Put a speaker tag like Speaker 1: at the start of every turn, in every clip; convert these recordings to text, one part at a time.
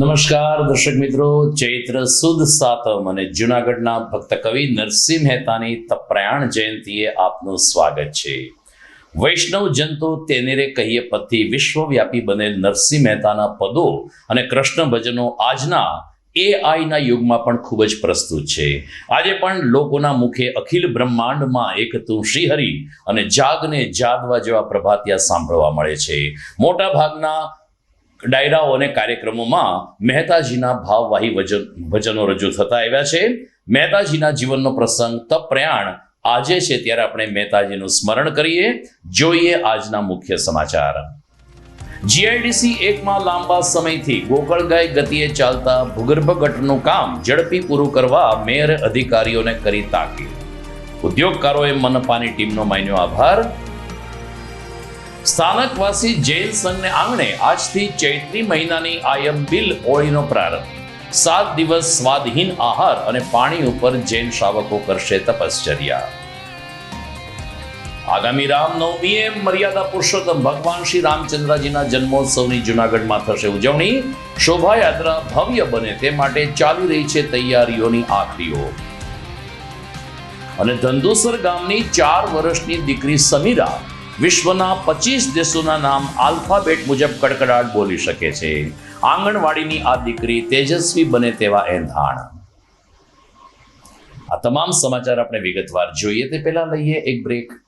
Speaker 1: નમસ્કાર દર્શક મિત્રો, ચૈત્ર સુદ સાતમ અને જૂનાગઢના ભક્ત કવિ નરસિંહ મહેતાની તપ્રયાણ જયંતીએ આપનું સ્વાગત છે. વૈષ્ણવ જંતુ તેને રે કહીએ પદથી વિશ્વવ્યાપી બનેલ નરસિંહ મહેતાના પદો અને કૃષ્ણ ભજનો આજના એઆઈના યુગમાં પણ ખૂબ જ પ્રસ્તુત છે. આજે પણ લોકોના મુખે અખિલ બ્રહ્માંડમાં એક તું શ્રીહરિ અને જાગને જાદવા જેવા પ્રભાતિયા સાંભળવા મળે છે. મોટા ભાગના ડાયરાઓ અને કાર્યક્રમોમાં મહેતાજીના ભાવવાહી ભજનો રજૂ થતા આવ્યા છે. મહેતાજીના જીવનનો પ્રસંગ તપ્રયાણ આજે છે, ત્યારે આપણે મહેતાજીનું સ્મરણ કરીએ. જોઈએ આજના મુખ્ય સમાચાર. જીઆઈડીસી એકમાં લાંબા સમયથી ગોકળગાય ગતિએ ચાલતા ભૂગર્ભ ગટરનું કામ ઝડપી પૂરું કરવા મેયર અધિકારીઓને કરી તાકીદ. ઉદ્યોગકારોએ મનપાની ટીમનો માન્યો આભાર. સ્થાનકવાસી જૈન સંઘને આંગણે આજથી ચૈત્રી મહિનાની આયમ બિલ હોળીનો પ્રારંભ. 7 દિવસ સ્વાદહીન આહાર અને પાણી ઉપર જૈન શ્રાવકો કરશે તપશ્ચર્યા. આગામી રામનવમીએ મર્યાદા પુરુષોત્તમ ભગવાન શ્રી રામચંદ્રજીના જન્મોત્સવની જૂનાગઢમાં થશે ઉજવણી. શોભાયાત્રા ભવ્ય બને તે માટે ચાલી રહી છે તૈયારીઓની આખરીઓ. અને ધંધુસર ગામની 4 વર્ષની દીકરી સમીરા વિશ્વના 25 દેશોના નામ આલ્ફાબેટ મુજબ કડકડાટ બોલી શકે છે. આંગણવાડીની આ દીકરી તેજસ્વી બને તેવા એંધાણ. આ તમામ સમાચાર આપણે વિગતવાર જોઈએ તે પહેલા લઈએ એક break.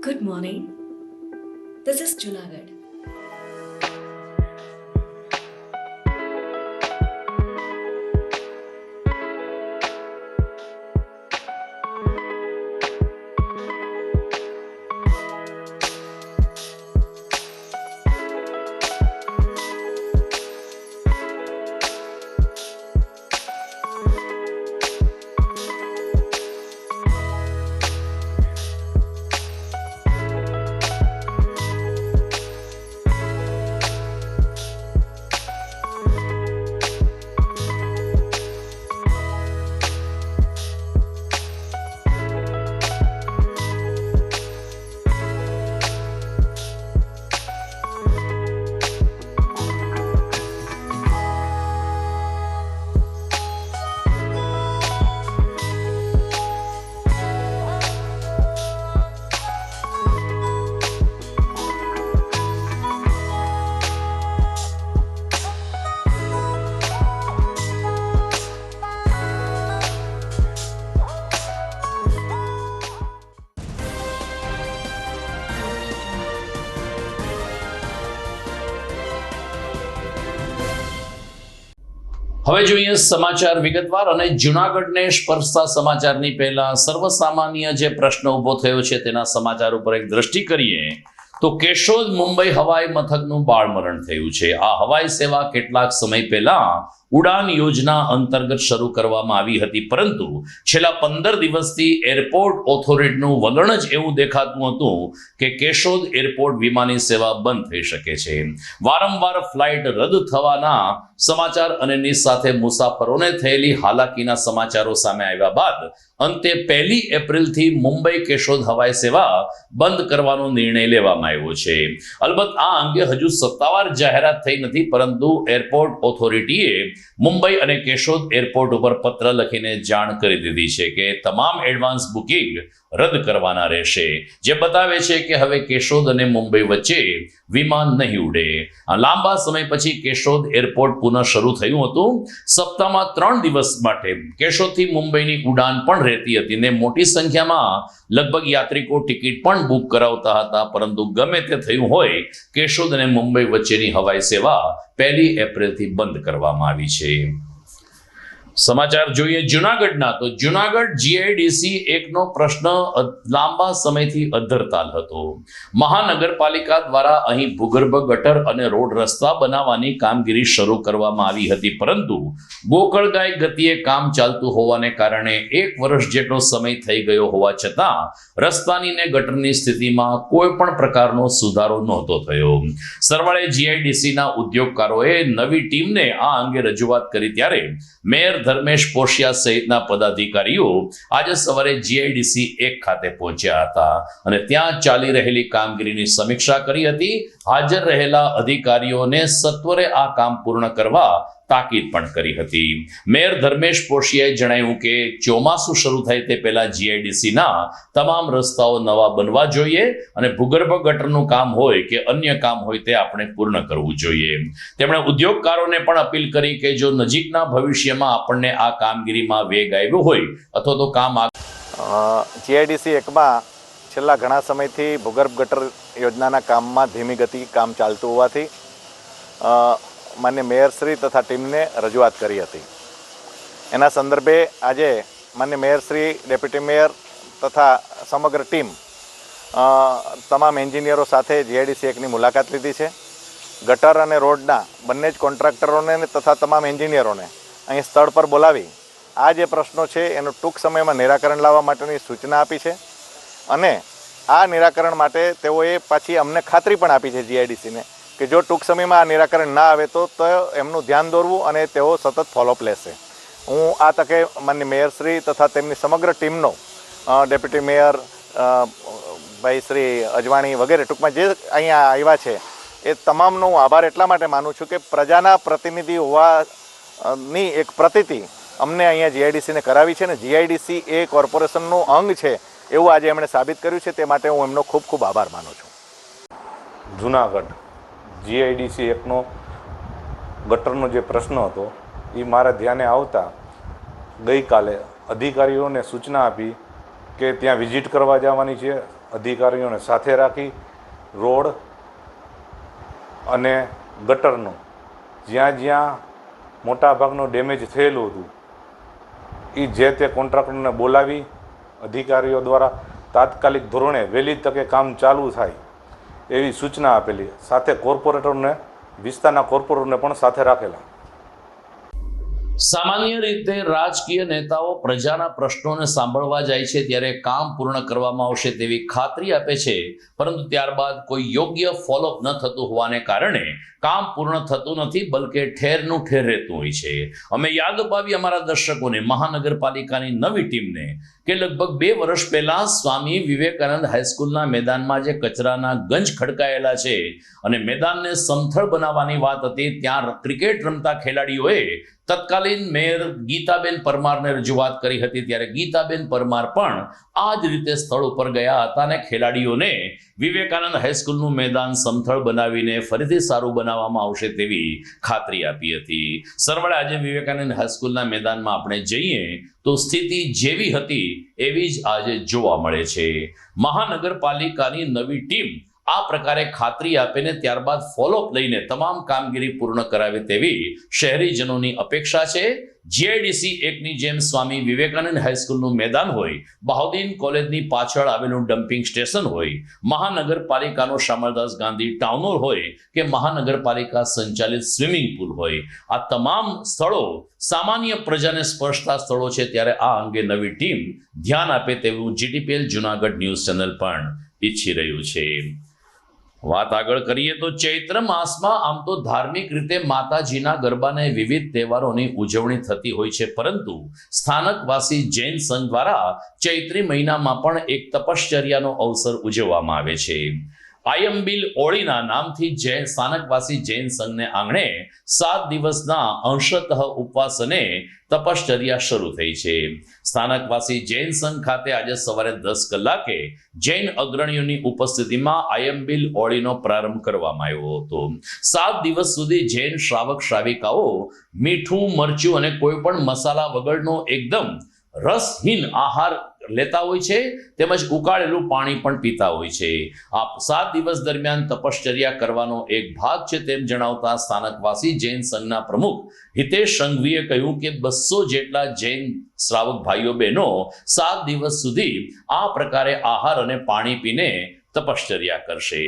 Speaker 2: Good morning. This is Junagadh.
Speaker 1: હવે જોઈએ સમાચાર વિગતવાર અને જૂનાગઢને સ્પર્શતા સમાચારની પહેલા સર્વસામાન્ય જે પ્રશ્ન ઉભો થયો છે તેના સમાચાર ઉપર એક દ્રષ્ટિ કરીએ તો કેશોદ મુંબઈ હવાઈ મથકનું બાળમરણ થયું છે. આ હવાઈ સેવા કેટલાક સમય પહેલા ઉડાન યોજના અંતર્ગત શરૂ કરવામાં આવી હતી, પરંતુ છેલ્લા 15 દિવસથી એરપોર્ટ ઓથોરિટીનું વલણ જ એવું દેખાતું હતું કે કેશોદ એરપોર્ટ વિમાની સેવા બંધ થઈ શકે છે. વારંવાર ફ્લાઇટ રદ થવાના સમાચાર અને ની સાથે મુસાફરોને થયેલી હાલાકીના સમાચારો સામે આવ્યા બાદ અંતે 1 એપ્રિલથી મુંબઈ કેશોદ હવાઈ સેવા બંધ કરવાનો નિર્ણય લેવામાં આવ્યો છે. અલબત્ત આ અંગે હજુ સત્તાવાર જાહેરાત થઈ નથી, પરંતુ એરપોર્ટ ઓથોરિટીએ મુંબઈ અને કેશોદ એરપોર્ટ ઉપર પત્ર લખીને જાણ કરી દીધી છે કે તમામ એડવાન્સ બુકિંગ રદ કરવાના રહેશે, જે બતાવે છે કે હવે કેશોદ અને મુંબઈ વચ્ચે વિમાન નહીં ઉડે. આ લાંબા સમય પછી કેશોદ એરપોર્ટ પુનઃ શરૂ થયું હતું. સપ્તાહમાં 3 દિવસ માટે કેશોદથી મુંબઈની ઉડાન પણ રહેતી હતી ને મોટી સંખ્યામાં લગભગ યાત્રિકો ટિકિટ પણ બુક કરાવતા હતા, પરંતુ ગમે તે થયું હોય, કેશોદ અને મુંબઈ વચ્ચેની હવાઈ સેવા 1 એપ્રિલથી બંધ કરવામાં આવી છે. સમાચાર જોઈએ જૂનાગઢના તો જૂનાગઢ જીઆઈડીસી 1 નો પ્રશ્ન લાંબા સમયથી અધ્ધરતાલ હતો. મહાનગરપાલિકા દ્વારા અહીં ભૂગર્ભ ગટર અને રોડ રસ્તા બનાવવાની કામગીરી શરૂ કરવામાં આવી હતી, પરંતુ ગોકળગાય ગતિએ કામ ચાલતું હોવાને કારણે 1 વર્ષ જેટલો સમય થઈ ગયો હોવા છતાં રસ્તાની ને ગટરની સ્થિતિમાં કોઈ પણ પ્રકારનો સુધારો નહોતો થયો. સરવાળે જીઆઈડીસીના ઉદ્યોગકારોએ નવી ટીમને આ અંગે રજૂઆત કરી ત્યારે મેયર ધર્મેશ પોશિયા સહિતના પદાધિકારીઓ આજે સવારે જીઆઈડીસી 1 ખાતે પહોંચ્યા હતા અને ત્યાં ચાલી રહેલી કામગીરીની સમીક્ષા કરી હતી. હાજર રહેલા અધિકારીઓને સત્વરે આ કામ પૂર્ણ કરવા તાકીદ પણ કરી હતી. મેયર ધર્મેશ પોશિયાએ જણાવ્યું કે ચોમાસું શરૂ થાય તે પહેલા જીઆઈડીસીના તમામ રસ્તાઓ નવા બનવા જોઈએ અને ભૂગર્ભ ગટરનું કામ હોય કે અન્ય કામ હોય તે આપણે પૂર્ણ કરવું જોઈએ. તેમણે ઉદ્યોગકારોને પણ અપીલ કરી કે જો નજીકના ભવિષ્યમાં આપણને આ કામગીરીમાં વેગ આવ્યો હોય અથવા તો કામ
Speaker 3: જીઆઈડીસી 1માં છેલ્લા ઘણા સમયથી ભૂગર્ભ ગટર યોજનાના કામમાં ધીમી ગતિ કામ ચાલતું હોવાથી માન્ય મેયરશ્રી તથા ટીમને રજૂઆત કરી હતી. એના સંદર્ભે આજે માન્ય મેયરશ્રી, ડેપ્યુટી મેયર તથા સમગ્ર ટીમ તમામ એન્જિનિયરો સાથે જીઆઈડીસી 1ની મુલાકાત લીધી છે. ગટર અને રોડના બંને જ કોન્ટ્રાક્ટરોને તથા તમામ એન્જિનિયરોને અહીં સ્થળ પર બોલાવી આ જે પ્રશ્નો છે એનું ટૂંક સમયમાં નિરાકરણ લાવવા માટેની સૂચના આપી છે અને આ નિરાકરણ માટે તેઓએ પાછી અમને ખાતરી પણ આપી છે જીઆઈડીસીને કે જો ટૂંક સમયમાં આ નિરાકરણ ના આવે તો એમનું ધ્યાન દોરવું અને તેઓ સતત ફોલોઅપ લેશે. હું આ તકે માન્ય મેયરશ્રી તથા તેમની સમગ્ર ટીમનો, ડેપ્યુટી મેયર ભાઈ શ્રી અજવાણી વગેરે ટૂંકમાં જે અહીંયા આવ્યા છે એ તમામનો હું આભાર એટલા માટે માનું છું કે પ્રજાના પ્રતિનિધિ હોવાની એક પ્રતીતિ અમને અહીંયા જીઆઈડીસીને કરાવી છે અને જીઆઈડીસી એ કોર્પોરેશનનું અંગ છે એવું આજે એમણે સાબિત કર્યું છે. તે માટે હું એમનો ખૂબ ખૂબ આભાર માનું છું.
Speaker 4: જૂનાગઢ જીઆઈડીસી 1નો ગટરનો જે પ્રશ્ન હતો એ મારા ધ્યાને આવતા ગઈકાલે અધિકારીઓને સૂચના આપી કે ત્યાં વિઝિટ કરવા જવાની છે. અધિકારીઓને સાથે રાખી રોડ અને ગટરનો જ્યાં જ્યાં મોટાભાગનું ડેમેજ થયેલું હતું એ જે તે કોન્ટ્રાક્ટરને બોલાવી અધિકારીઓ દ્વારા તાત્કાલિક ધોરણે વહેલી તકે કામ ચાલુ થાય એવી સૂચના આપેલી. સાથે કોર્પોરેટરને, વિસ્તારના કોર્પોરેટરને પણ સાથે રાખેલા.
Speaker 1: સામાન્ય રીતે રાજકીય નેતાઓ પ્રજાના પ્રશ્નોને સાંભળવા જાય છે ત્યારે કામ પૂર્ણ કરવામાં આવશે તેવી ખાતરી આપે છે, પરંતુ ત્યારબાદ કોઈ યોગ્ય ફોલોઅપ ન થતું હોવાને કારણે કામ પૂર્ણ થતું નથી, બલકે ઠેરનું ઠેર રહેતું હોય છે. અમે યાદ અપાવી અમારા દર્શકોને, મહાનગરપાલિકાની નવી ટીમને કે લગભગ 2 વર્ષ પહેલા સ્વામી વિવેકાનંદ હાઈસ્કૂલના મેદાનમાં જે કચરાના ગંજ ખડકાયેલા છે અને મેદાનને સમથળ બનાવવાની વાત હતી, ત્યાં ક્રિકેટ રમતા ખેલાડીઓએ તત્કાલીન મેયર ગીતાબેન પરમારને રજૂઆત કરી હતી. ત્યારે ગીતાબેન પરમાર પણ આ જ રીતે સ્થળ ઉપર ગયા હતા અને ખેલાડીઓને વિવેકાનંદ હાઈસ્કૂલનું મેદાન સમથળ બનાવીને ફરીથી સારું બનાવવામાં આવશે તેવી ખાતરી આપી હતી. સરવાળે આજે વિવેકાનંદ હાઈસ્કૂલના મેદાનમાં આપણે જઈએ તો સ્થિતિ જેવી હતી એવી જ આજે જોવા મળે છે. મહાનગરપાલિકાની નવી ટીમ આ પ્રકારે ખાતરી આપીને ત્યારબાદ ફોલોઅપ લઈને તમામ કામગીરી પૂર્ણ કરાવે તેવી શહેરીજનોની અપેક્ષા છે. જીઆઈડીસી 1ની જેમ સ્વામી વિવેકાનંદ હાઈસ્કૂલનું મેદાન હોય, બહાઉદ્દીન કોલેજની પાછળ આવેલું ડમ્પિંગ સ્ટેશન હોય, મહાનગરપાલિકાનો શામળદાસ ગાંધી ટાઉન હોલ હોય કે મહાનગરપાલિકા સંચાલિત સ્વિમિંગ પુલ હોય, આ તમામ સ્થળો સામાન્ય પ્રજાને સ્પર્શતા સ્થળો છે. ત્યારે આ અંગે નવી ટીમ ધ્યાન આપે તેવું જીટીપીએલ જુનાગઢ ન્યૂઝ ચેનલ પણ ઈચ્છી રહ્યું છે. વાત આગળ કરીએ તો ચૈત્ર માસમાં આમ તો ધાર્મિક રીતે માતાજીના ગરબાને વિવિધ તહેવારોની ઉજવણી થતી હોય છે, પરંતુ સ્થાનકવાસી જૈન સંઘ દ્વારા ચૈત્રી મહિનામાં પણ એક તપશ્ચર્યાનો અવસર ઉજવવામાં આવે છે. આયંબિલ ઓળીના નામથી સ્થાનકવાસી જૈન સંઘને આંગણે 7 દિવસના અંશતઃ ઉપવાસ અને તપશ્ચર્યા શરૂ થઈ છે. સ્થાનકવાસી જૈન સંઘ ખાતે આજે સવારે 10 કલાકે જૈન અગ્રણીઓની ઉપસ્થિતિમાં આયંબિલ ઓળીનો પ્રારંભ કરવામાં આવ્યો હતો. 7 દિવસ સુધી જૈન શ્રાવક શ્રાવિકાઓ મીઠું, મરચું અને કોઈ પણ મસાલા વગરનો એકદમ રસહીન આહાર લેતા હોય છે, તેમજ ઉકાળેલું પાણી પણ પીતા હોય છે. આ 7 દિવસ દરમિયાન તપશ્ચર્યા કરવાનો એક ભાગ છે તેમ જણાવતા સ્થાનકવાસી જૈન સંઘના પ્રમુખ હિતેશ સંઘવીએ કહ્યું કે 200 જેટલા જૈન શ્રાવક ભાઈઓ બહેનો 7 દિવસ સુધી આ પ્રકારે આહાર અને પાણી પીને તપશ્ચર્યા કરશે.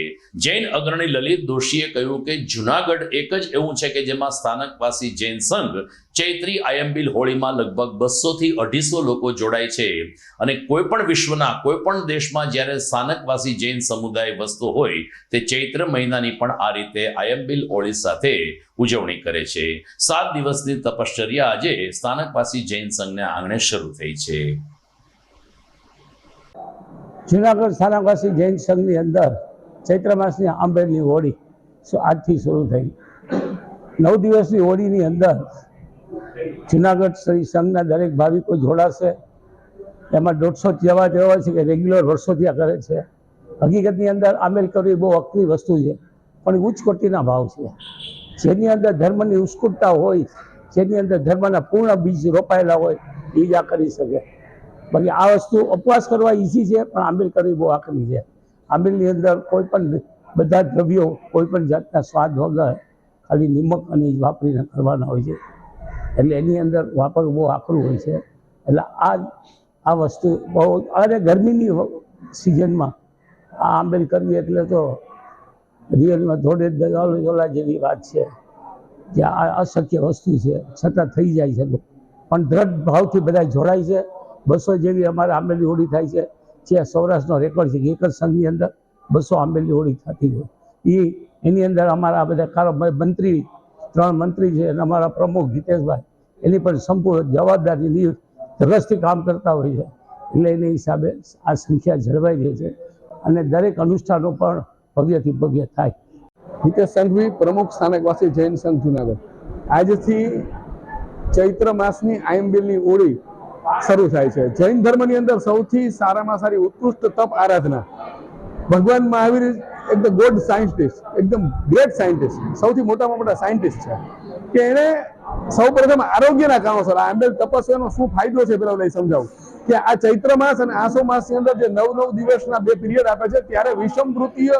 Speaker 1: જૈન અગ્રણી લલિત દોશીએ કહ્યું કે જુનાગઢ એક જ એવું છે કે જેમાં સ્થાનકવાસી જૈન સંઘ ચૈત્રી આયંબિલ હોળીમાં લગભગ 200 થી 250 લોકો જોડાય છે અને કોઈ પણ વિશ્વના કોઈ પણ દેશમાં જ્યારે સ્થાનકવાસી જૈન સમુદાય વસતો હોય તે ચૈત્ર મહિનાની પણ આ રીતે આયંબિલ હોળી સાથે ઉજવણી કરે છે. 7 દિવસની તપશ્ચર્યા આજે સ્થાનકવાસી જૈન સંઘને આંગણે શરૂ થઈ છે.
Speaker 5: જુનાગઢ સ્થાનકવાસી જૈન સંઘની અંદર ચૈત્ર માસની આંબેલની હોળી આજથી શરૂ થઈ. 9 દિવસની હોળીની અંદર જુનાગઢ શ્રી સંઘના દરેક ભાવિકો જોડાશે. એમાં 150 જેવા તહેવાર છે કે રેગ્યુલર વર્ષોથી આ કરે છે. હકીકતની અંદર આંબેલ કરવી બહુ અઘરી વસ્તુ છે, પણ ઉચ્ચ કોટીના ભાવ છે. જેની અંદર ધર્મની ઉસ્કુટતા હોય, જેની અંદર ધર્મના પૂર્ણ બીજ રોપાયેલા હોય એ જ આ કરી શકે. બાકી આ વસ્તુ ઉપવાસ કરવા ઈઝી છે, પણ આંબેલ કરવી બહુ આકરી છે. આંબેલની અંદર કોઈ પણ બધા દ્રવ્યો કોઈ પણ જાતના સ્વાદ વગર ખાલી નિમક અને વાપરીને કરવાના હોય છે, એટલે એની અંદર વાપરવું બહુ આકરું હોય છે. એટલે આ વસ્તુ બહુ, અને ગરમીની સિઝનમાં આ આંબેલ કરવી એટલે તો રિયલમાં ધોળે દોલા જેવી વાત છે કે આ અશક્ય વસ્તુ છે, છતાં થઈ જાય છે. પણ દ્રઢ ભાવથી બધા જોડાય છે. 200 જેવી અમારે આંબેલની હોળી થાય છે, જે સૌરાષ્ટ્રનો રેકોર્ડ છે કે એક જ સંઘની અંદર 200 આંબેલની હોળી થતી હોય. એની અંદર અમારા બધા મંત્રી 3 મંત્રી છે અને અમારા પ્રમુખ હિતેશભાઈ એની પણ સંપૂર્ણ જવાબદારી રસથી કામ કરતા હોય છે. એટલે એની હિસાબે આ સંખ્યા જળવાઈ રહી છે અને દરેક અનુષ્ઠાનો પણ ભવ્યથી ભવ્ય થાય.
Speaker 6: હિતેશ સંઘવી, પ્રમુખ સ્થાનકવાસી જૈન સંઘ જુનાગઢ. આજથી ચૈત્ર માસની આયંબિલની હોળી શરૂ થાય છે. જૈન ધર્મની અંદર સૌથી સારામાં સારી ઉત્કૃષ્ટ તપ આરાધના. ભગવાન મહાવીર એકદમ ગોડ સાયન્ટિસ્ટ, એકદમ ગ્રેટ સાયન્ટિસ્ટ, સૌથી મોટામાં મોટા સાયન્ટિસ્ટ છે કે એણે સૌ પ્રથમ આરોગ્યના કારણોસર આ આંબેલ તપસ્યાનો શું ફાયદો છે પેલા લઈ સમજાવું કે આ ચૈત્ર માસ અને આસો માસની અંદર જે 9 દિવસના 2 પીરિયડ આપે છે ત્યારે વિષમવૃત્તીય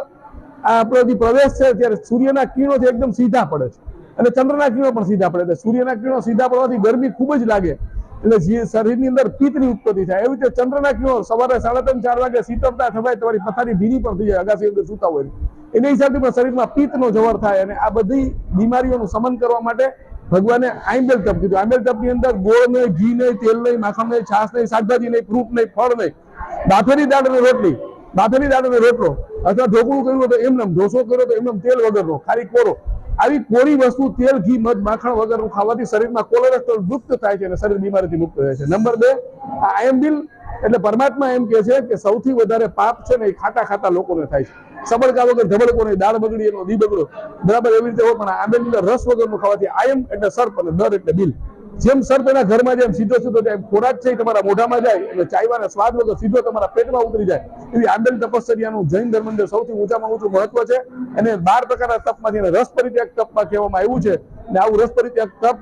Speaker 6: આપણો જે પ્રવેશ છે ત્યારે સૂર્યના કિરણો એકદમ સીધા પડે છે અને ચંદ્રના કિરણો પણ સીધા પડે. સૂર્યના કિરણો સીધા પડવાથી ગરમી ખૂબ જ લાગે, એટલે શરીરની અંદર પિત્તની ઉત્પત્તિ થાય. એવી રીતે ચંદ્રના કિરણો સવારે 3:30-4 વાગે શીતળતા થવાય, તમારી પથારી ભીની પણ થઈ જાય અગાસી અંદર સૂતા હોય. એના હિસાબથી પણ શરીરમાં પિત્તનો જવર થાય અને આ બધી બીમારીઓનું શમન કરવા માટે ભગવાને આંબેલ તપ કીધું. આંબેલ તપની અંદર ગોળ નહીં, ઘી નહીં, તેલ નહીં, માખણ નહીં, છાશ નહીં, શાકભાજી નહીં, ફ્રૂટ નહીં, ફળ નહીં, બાફેલી દાળ અને રોટલી, બાફેલી દાળ અને રોટલો, અથવા ઢોકળું કર્યું તો એમનેમ, ઢોસો કર્યો તો એમનેમ તેલ વગરનો, ખાલી કોરો. આવી કોરી વસ્તુ તેલ, ઘી, મધ, માખણ વગરનું ખાવાથી શરીરમાં કોલેસ્ટ્રોલ મુક્ત થાય છે અને શરીર બીમારીથી મુક્ત રહે છે. નંબર 2, આ આયંબિલ એટલે પરમાત્મા એમ કહે છે કે સૌથી વધારે પાપ છે ને એ ખાતા ખાતા લોકોને થાય છે. સબળકા વગર ધબળકો નહીં, દાળ બગડી એનો દી બગડો, બરાબર એવી રીતે હોય. પણ આંબેલની અંદર રસ વગરનું ખાવાથી આયમ એટલે સર્પ અને દર એટલે બિલ. જેમ સર્પ એના ઘરમાં જેમ સીધો જાય, ખોરાક છે તમારા મોઢામાં જાય એટલે ચાયવાના સ્વાદ વગર સીધો તમારા પેટમાં ઉતરી જાય, એવી આંબેલ તપશ્ચર્યાનું જૈન ધર્મની અંદર સૌથી ઊંચામાં ઊંચું મહત્વ છે. અને 12 પ્રકારના તપમાંથી રસ પરિત્યાગ તપમાં કહેવામાં આવ્યું છે. અને આવું રસ પરિત્યાગ તપ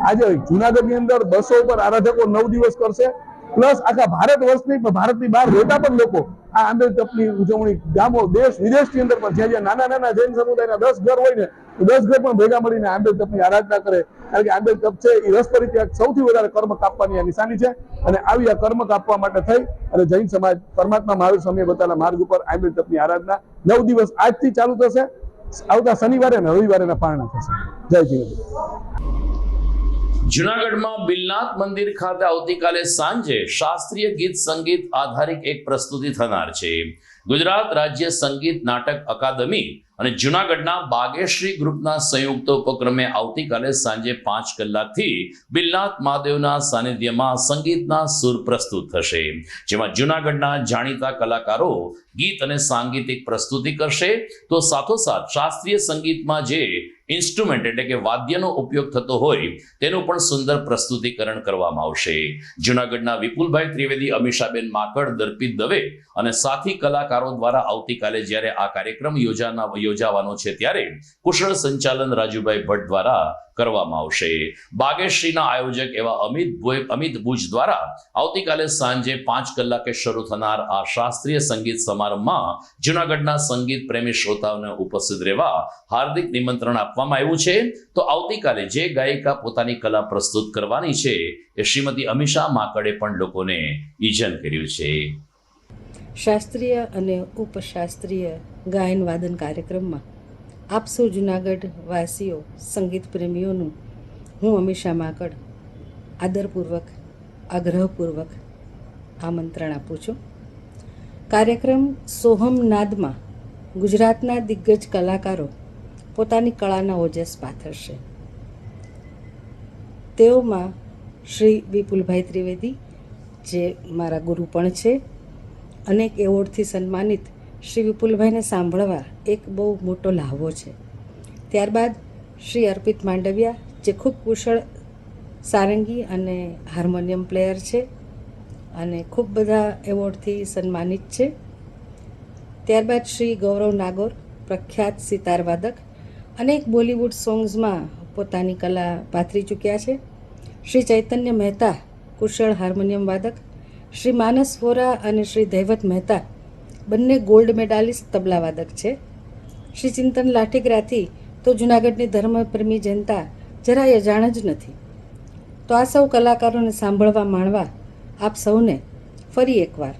Speaker 6: આજે જુનાગઢની અંદર 200 ઉપર આરાધકો 9 દિવસ કરશે. પ્લસ આખા ભારત વર્ષની ભારતની બહાર રહેતા પણ લોકો આ આંબેલ તપની ઉજવણી ગામો દેશ વિદેશની અંદર પણ જ્યાં નાના નાના જૈન સમુદાયના 10 ઘર હોય ને 10 ઘર પણ ભેગા મળીને આંબેલ તપની આરાધના કરે, કારણ કે આંબેલ તપ છે એ રસ પરિત્યાગ સૌથી વધારે કર્મ કાપવાની આ નિશાની છે, અને આવી આ કર્મ કાપવા માટે થઈ અને જૈન સમાજ પરમાત્મા મહાવીર સ્વામીએ બતાવેલા માર્ગ ઉપર આંબેલ તપની આરાધના 9 દિવસ આજથી ચાલુ થશે, આવતા શનિવારે અને રવિવારે પારણા થશે. જય જીનેન્દ્ર.
Speaker 1: જુનાગઢમાં બિલનાથ મંદિર ખાતે આવતીકાલે સાંજે શાસ્ત્રીય ગીત સંગીત આધારિત એક પ્રસ્તુતિ થનાર છે. ગુજરાત રાજ્ય સંગીત નાટક અકાદમી અને જુનાગઢના બાગેશ્રી ગ્રુપના સંયુક્ત ઉપક્રમે આવતીકાલે સાંજે 5 કલાકથી બિલનાથ મહાદેવના સાનિધ્યમાં સંગીતના સુર પ્રસ્તુત થશે, જેમાં જુનાગઢના જાણીતા કલાકારો ગીત અને સાંગીતિક પ્રસ્તુતિ કરશે, તો સાથોસાથ શાસ્ત્રીય સંગીતમાં જે ઇન્સ્ટ્રુમેન્ટ એટલે કે વાદ્યનો ઉપયોગ થતો હોય તેનું પણ સુંદર પ્રસ્તુતિકરણ કરવામાં આવશે. જુનાગઢના વિપુલભાઈ ત્રિવેદી, અમીષાબેન માકડ, દર્પિત દવે અને સાથી કલાકારો દ્વારા આવતીકાલે જ્યારે આ કાર્યક્રમ યોજાવાનો છે ત્યારે કુશળ સંચાલન રાજુભાઈ ભટ્ટ દ્વારા કરવામાં આવશે. બાગેશ્રીના આયોજક એવા અમિત ભુજ દ્વારા આવતીકાલે સાંજે 5 કલાકે શરૂ થનાર આ શાસ્ત્રીય સંગીત સમારંભમાં જુનાગઢના સંગીત પ્રેમી શ્રોતાઓને ઉપસ્થિત રહેવા હાર્દિક નિમંત્રણ આપવામાં આવ્યું છે. તો આવતીકાલે જે ગાયિકા પોતાની કલા પ્રસ્તુત કરવાની છે એ શ્રીમતી અમીષા માકડે પણ લોકોને ઈજન કર્યું છે.
Speaker 7: શાસ્ત્રીય અને ઉપશાસ્ત્રીય ગાયન વાદન કાર્યક્રમમાં આપ સૌ જુનાગઢ વાસીઓ, સંગીત પ્રેમીઓનું હું અમીષા માકડ આદરપૂર્વક, આગ્રહપૂર્વક આમંત્રણ આપું છું. કાર્યક્રમ સોહમ નાદમાં ગુજરાતના દિગ્ગજ કલાકારો પોતાની કળાના ઓજસ પાથરશે. તેઓમાં શ્રી વિપુલભાઈ ત્રિવેદી, જે મારા ગુરુ પણ છે, અનેક એવોર્ડથી સન્માનિત શ્રી વિપુલભાઈને સાંભળવા એક બહુ મોટો લહાવો છે. ત્યારબાદ શ્રી અર્પિત માંડવિયા, જે ખૂબ કુશળ સારંગી અને હાર્મોનિયમ પ્લેયર છે અને ખૂબ બધા એવોર્ડથી સન્માનિત છે. ત્યારબાદ શ્રી ગૌરવ નાગોર, પ્રખ્યાત સિતારવાદક, અનેક બોલિવૂડ સોંગ્સમાં પોતાની કલા પાથરી ચૂક્યા છે. શ્રી ચૈતન્ય મહેતા, કુશળ હાર્મોનિયમ વાદક, શ્રી માનસ વોરા અને શ્રી દૈવત મહેતા બંને ગોલ્ડ મેડાલિસ્ટ તબલાવાદક છે. શ્રી ચિંતન લાઠીગ્રાથી તો જૂનાગઢની ધર્મપ્રેમી જનતા જરાય અજાણ જ નથી. તો આ સૌ કલાકારોને સાંભળવા માણવા આપ સૌને ફરી એકવાર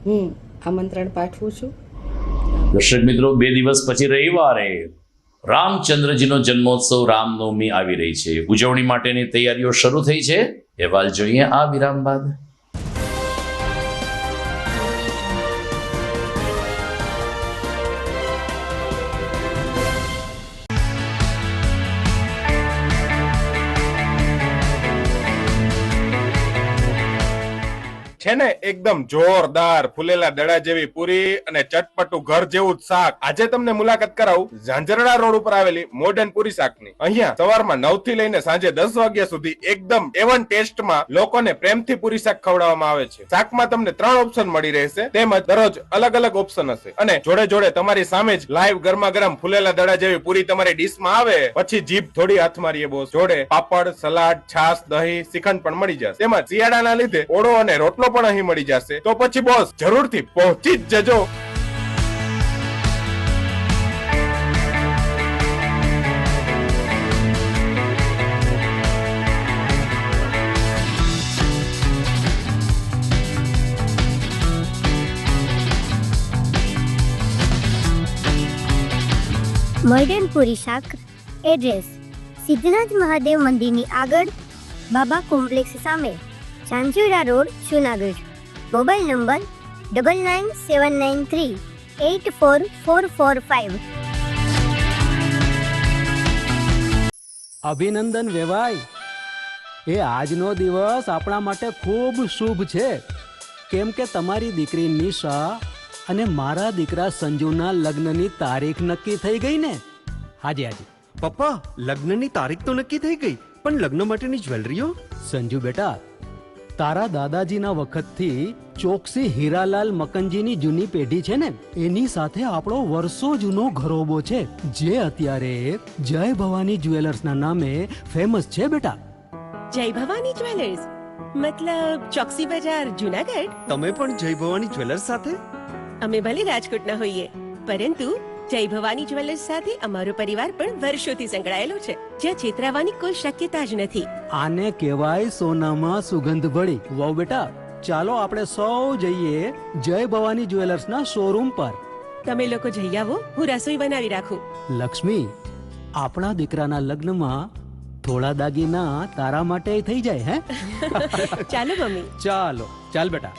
Speaker 7: હું આમંત્રણ પાઠવું છું.
Speaker 1: દર્શક મિત્રો, 2 દિવસ પછી રવિવારે રામચંદ્રજીનો જન્મોત્સવ રામનવમી આવી રહી છે. ઉજવણી માટેની તૈયારીઓ શરૂ થઈ છે. અહેવાલ જોઈએ આ વિરામ બાદ.
Speaker 8: છે ને એકદમ જોરદાર ફૂલેલા દડા જેવી પૂરી અને ચટપટું ઘર જેવું જ શાક. આજે તમને મુલાકાત કરાવું ઝાંઝરડા રોડ ઉપર આવેલી મોડર્ન પૂરી શાકની. અહીંયા સવારમાં 9 થી લઈને સાંજે 10 વાગ્યા સુધી એકદમ એવન ટેસ્ટમાં લોકોને પ્રેમથી પૂરી શાક ખવડાવવામાં આવે છે. શાકમાં તમને 3 ઓપ્શન મળી રહેશે, તેમજ દરરોજ અલગ અલગ ઓપ્શન હશે, અને જોડે જોડે તમારી સામે જ લાઈવ ગરમા ગરમ ફૂલેલા દડા જેવી પૂરી તમારી ડીશમાં આવે પછી જીભ થોડી હાથ મારીએ બોસ. જોડે પાપડ, સલાડ, છાશ, દહીં, શ્રીખંડ પણ મળી જશે. તેમજ શિયાળાના લીધે ઓળો અને રોટલો પણ અહીં મળી જશે. તો પછી બોસ જરૂરથી પહોંચી જ જજો.
Speaker 9: મોડર્ન પૂરી શાક. એડ્રેસ સિદ્ધનાથ મહાદેવ મંદિરની આગળ, બાબા કોમ્પ્લેક્સ સામે, Zanzarda road, Junagadh. Mobile number 9979384445.
Speaker 10: અભિનંદન વેવાઈ, એ આજનો દિવસ આપણા માટે ખૂબ શુભ છે, કેમ કે તમારી દીકરી નિશા અને મારા દીકરા સંજુના લગ્નની તારીખ નક્કી થઈ ગઈ ને. હાજી હાજી
Speaker 11: પપ્પા, લગ્નની તારીખ તો નક્કી થઈ ગઈ, પણ લગ્ન માટેની જ્વેલરીઓ?
Speaker 10: સંજુ બેટા, તારા દાદાજીના વખતથી ચોકસી હીરાલાલ મકનજીની જૂની પેઢી છે ને, એની સાથે આપણો વર્ષો જૂનો ઘરોબો છે, જે અત્યારે જય ભવાની જ્વેલર્સના નામે ફેમસ છે બેટા.
Speaker 12: જય ભવાની જ્વેલર્સ મતલબ ચોકસી બજાર, જૂનાગઢ?
Speaker 11: તમે પણ જય ભવાની જ્વેલર્સ સાથે?
Speaker 12: અમે ભલે રાજકોટના હોઈએ, પરંતુ જય ભવાની જ્વેલર્સ સાથે અમારો પરિવાર પણ વર્ષોથી સંકળાયેલો છે, જ્યાં છેતરાવાની કોઈ શક્યતા જ નથી.
Speaker 10: આને કહેવાય સોનામાં સુગંધ ભળી. વહુ બેટા, ચાલો આપણે સૌ જઈએ જય ભવાની જ્વેલર્સના શોરૂમ પર.
Speaker 12: તમે લોકો જઈ આવો, હું રસોઈ બનાવી રાખું.
Speaker 10: લક્ષ્મી, આપણા દીકરાના લગ્નમાં થોડા દાગીના તારા માટે થઈ જાય. હે
Speaker 12: ચાલો મમ્મી.
Speaker 10: ચાલો, ચાલ બેટા.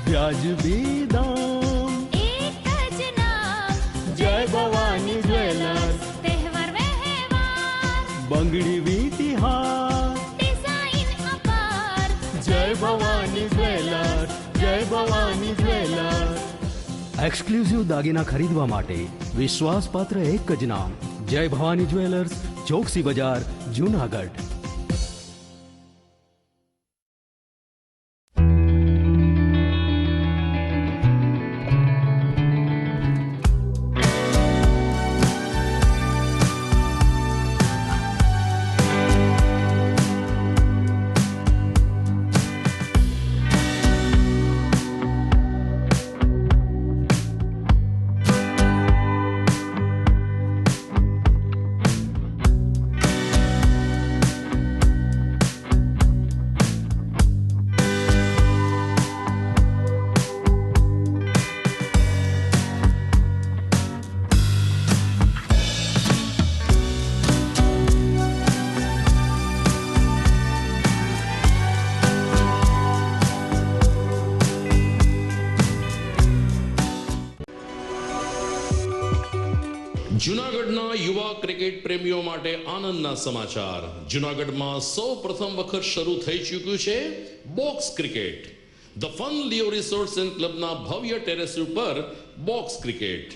Speaker 10: વ્યાજબી દામ,
Speaker 9: એક જ નામ,
Speaker 10: જય ભવાની જ્વેલર્સ.
Speaker 9: તહેવાર વ્યવહાર,
Speaker 10: બંગડી વીટી હાર,
Speaker 9: ડિઝાઇન અપાર,
Speaker 10: જય ભવાની જ્વેલર્સ, જય ભવાની જ્વેલર્સ. એક્સક્લુઝિવ દાગીના ખરીદવા માટે વિશ્વાસપાત્ર એક જ નામ, જય ભવાની જ્વેલર્સ, ચોકસી બજાર, જુનાગઢ.
Speaker 1: જૂનાગઢના યુવા ક્રિકેટ પ્રેમીઓ માટે આનંદના સમાચાર. જૂનાગઢમાં સૌ પ્રથમ વખત શરૂ થઈ ચૂક્યું છે box cricket. The fun Leo resorts and ક્લબના ભવ્ય ટેરેસ ઉપર બોક્સ ક્રિકેટ.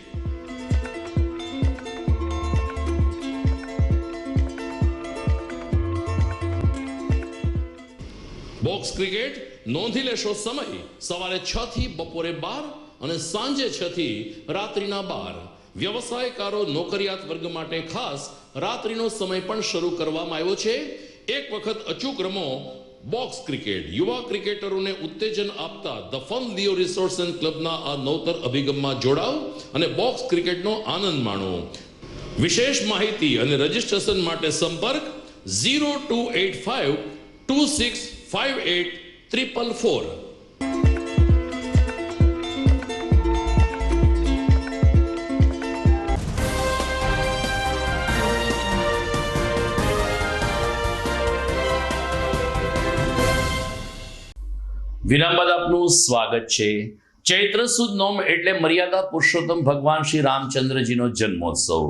Speaker 1: બોક્સ ક્રિકેટ નોંધી લેશો સમય સવારે 6 થી બપોરે 12 અને સાંજે 6 થી રાત્રિના 12. વ્યવસાયકારો નોકરિયાત વર્ગ માટે ખાસ રાત્રિનો સમય પણ શરૂ કરવામાં આવ્યો છે. એક વખત અચૂક રમો બોક્સ ક્રિકેટ. યુવા ક્રિકેટરોને ઉત્તેજન આપતા the fun Leo resorts and ક્લબના આ નવતર અભિગમમાં જોડાઓ અને બોક્સ ક્રિકેટનો આનંદ માણો. વિશેષ માહિતી અને રજીસ્ટ્રેશન માટે સંપર્ક 0285 2658 444. વિરામ બાદ આપનું સ્વાગત છે. ચૈત્ર સુદ નોમ એટલે મર્યાદા પુરુષોત્તમ ભગવાન શ્રી રામચંદ્રજીનો જન્મોત્સવ.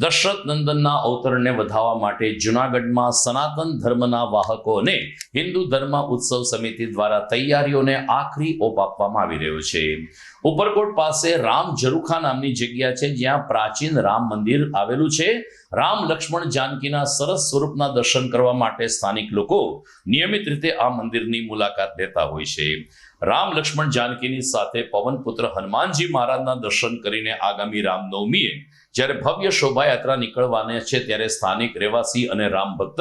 Speaker 1: દશરથ નંદનના અવતરણને વધાવવા માટે જૂનાગઢમાં સનાતન ધર્મના વાહકો અને હિન્દુ ધર્મ ઉત્સવ સમિતિ દ્વારા તૈયારીઓને આખરી ઓપ આપવામાં આવી રહ્યો છે. ઉપરકોટ પાસે રામ ઝરૂખા નામની જગ્યા છે, જ્યાં પ્રાચીન રામ મંદિર આવેલું છે. રામ લક્ષ્મણ જાનકીના સરસ સ્વરૂપના દર્શન કરવા માટે સ્થાનિક લોકો નિયમિત રીતે આ મંદિરની મુલાકાત લેતા હોય છે. રામ લક્ષ્મણ જાનકીની સાથે પવનપુત્ર હનુમાનજી મહારાજના દર્શન કરીને આગામી રામનવમીએ જ્યારે ભવ્ય શોભાયાત્રા નીકળવાની છે, ત્યારે સ્થાનિક રહેવાસી અને રામ ભક્ત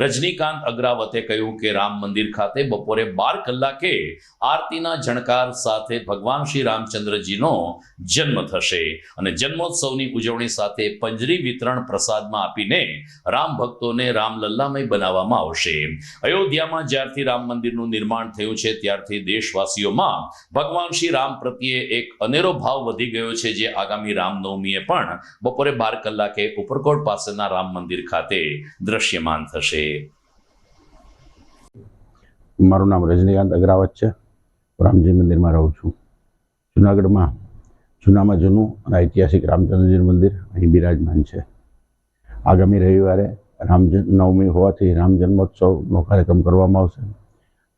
Speaker 1: રજનીકાંત અગ્રાવતે કહ્યું કે રામ મંદિર ખાતે બપોરે 12 કલાકે આરતીના જણકાર સાથે ભગવાન શ્રી રામચંદ્રજીનો જન્મ થશે અને જન્મોત્સવની ઉજવણી સાથે પંજરી વિતરણ પ્રસાદમાં આપીને રામ ભક્તોને રામલલ્લામય બનાવવામાં આવશે. અયોધ્યામાં જ્યારથી રામ મંદિરનું નિર્માણ થયું છે, ત્યારથી દેશવાસીઓમાં ભગવાન શ્રી રામ પ્રત્યે એક અનેરો ભાવ વધી ગયો છે, જે આગામી રામનવમીએ પણ બપોરે 12 કલાકે ઉપરકોટ પાસેના રામ મંદિર ખાતે દ્રશ્યમાન થશે.
Speaker 13: મારું નામ રજનીકાંત અગ્રાવત છે. રામજી મંદિરમાં રહું છું. જૂનાગઢમાં જૂનામાં જૂનું અને ઐતિહાસિક રામચંદ્રજી મંદિર અહીં બિરાજમાન છે. આગામી રવિવારે રામનવમી હોવાથી રામ જન્મોત્સવનો કાર્યક્રમ કરવામાં આવશે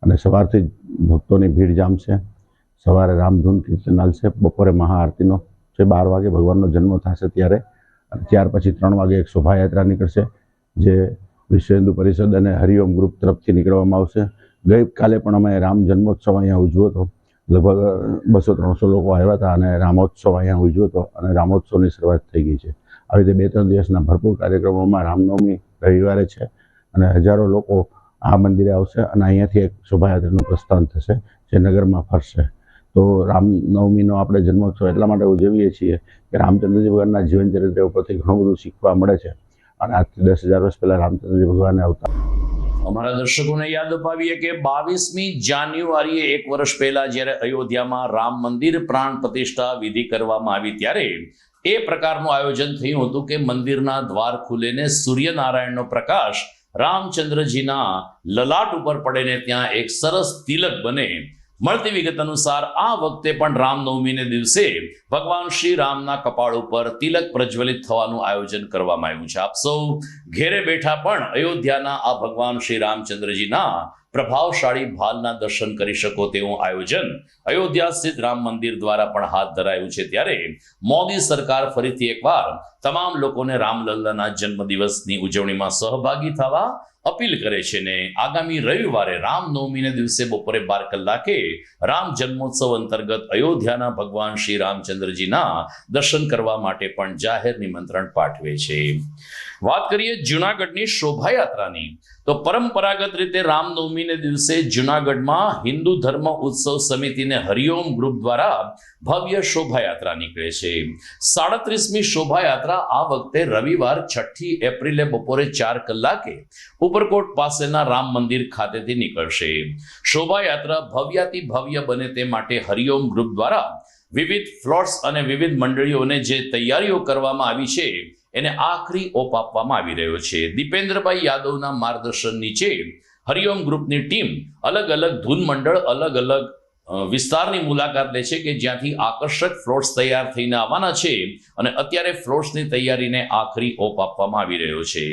Speaker 13: અને સવારથી જ ભક્તોની ભીડ જામશે. સવારે રામધૂન કીર્તન ચાલશે. બપોરે મહાઆરતીનો જે 12 વાગે ભગવાનનો જન્મ થશે ત્યારે, અને ત્યાર પછી 3 વાગે એક શોભાયાત્રા નીકળશે, જે વિશ્વ હિન્દુ પરિષદ અને હરિઓમ ગ્રુપ તરફથી નીકળવામાં આવશે. ગઈકાલે પણ અમે રામ જન્મોત્સવ અહીંયા ઉજવ્યો હતો. લગભગ 200-300 લોકો આવ્યા હતા અને રામોત્સવ અહીંયા ઉજવ્યો હતો અને રામોત્સવની શરૂઆત થઈ ગઈ છે. આવી રીતે 2-3 દિવસના ભરપૂર કાર્યક્રમોમાં રામનવમી રવિવારે છે અને હજારો લોકો આ મંદિરે આવશે અને અહીંયાથી એક શોભાયાત્રાનું પ્રસ્થાન થશે જે નગરમાં ફરશે. તો રામનવમીનો આપણે જન્મોત્સવ એટલા માટે ઉજવીએ છીએ કે રામચંદ્રજી ભગવાનના જીવન ચરિત્ર ઉપરથી ઘણું બધું શીખવા મળે છે અને આજથી 10,000 વર્ષ પહેલાં રામચંદ્રજી ભગવાને અવતાર.
Speaker 1: અમારા દર્શકોને યાદ અપાવીએ કે 22મી જાન્યુઆરીએ 1 વર્ષ પહેલા જ્યારે અયોધ્યામાં રામ મંદિર પ્રાણ પ્રતિષ્ઠા વિધિ કરવામાં આવી ત્યારે એ પ્રકારનું આયોજન થયું હતું કે મંદિરના દ્વાર ખુલેને સૂર્યનારાયણનો પ્રકાશ રામચંદ્રજીના લલાટ ઉપર પડે ને ત્યાં એક સરસ તિલક બને. મળતી વિગત અનુસાર આ વખતે પણ રામનવમીને દિવસે ભગવાન શ્રી રામના કપાળ ઉપર તિલક પ્રજ્વલિત થવાનું આયોજન કરવામાં આવ્યું છે. આપ સૌ ઘેરે બેઠા પણ અયોધ્યાના આ ભગવાન શ્રી રામચંદ્રજીના પ્રભાવશાળી ભાલના દર્શન કરી શકો તેવું આયોજન અયોધ્યા સ્થિત રામ મંદિર દ્વારા પણ હાથ ધરાયું છે. ત્યારે મોદી સરકાર ફરીથી એકવાર તમામ લોકોને રામલલ્લાના જન્મદિવસની ઉજવણીમાં સહભાગી થવા અપીલ કરે છે ને આગામી રવિવારે રામનવમીને દિવસે બપોરે 12 કલાકે રામ જન્મોત્સવ અંતર્ગત અયોધ્યાના ભગવાન શ્રી રામચંદ્રજીના દર્શન કરવા માટે પણ જાહેર નિમંત્રણ પાઠવે છે. વાત કરીએ જૂનાગઢની શોભાયાત્રાની તો પરંપરાગત રીતે રામનવમીને દિવસે જૂનાગઢમાં હિન્દુ ધર્મ ઉત્સવ સમિતિને હરિઓમ ગ્રુપ દ્વારા ભવ્ય શોભાયાત્રા નીકળે છે. 37મી શોભાયાત્રા આ વખતે રવિવાર 6 એપ્રિલે બપોરે 4 કલાકે ઉપરકોટ પાસેના રામ મંદિર ખાતેથી નીકળશે. શોભાયાત્રા ભવ્યાતિ ભવ્ય બને તે માટે હરિઓમ ગ્રુપ દ્વારા વિવિધ ફ્લોટ્સ અને વિવિધ મંડળીઓને જે તૈયારીઓ કરવામાં આવી છે એને આખરી ઓપ આપવામાં આવી રહ્યો છે. દીપેન્દ્રભાઈ યાદવના માર્ગદર્શન નીચે હરિઓમ ગ્રુપની ટીમ અલગ અલગ ધૂન મંડળ અલગ અલગ વિસ્તારની મુલાકાત લે છે કે જ્યાંથી આકર્ષક ફ્લોટ્સ તૈયાર થઈને આવવાના છે અને અત્યારે ફ્લોટ્સની તૈયારીને આખરી ઓપ આપવામાં આવી રહ્યો છે.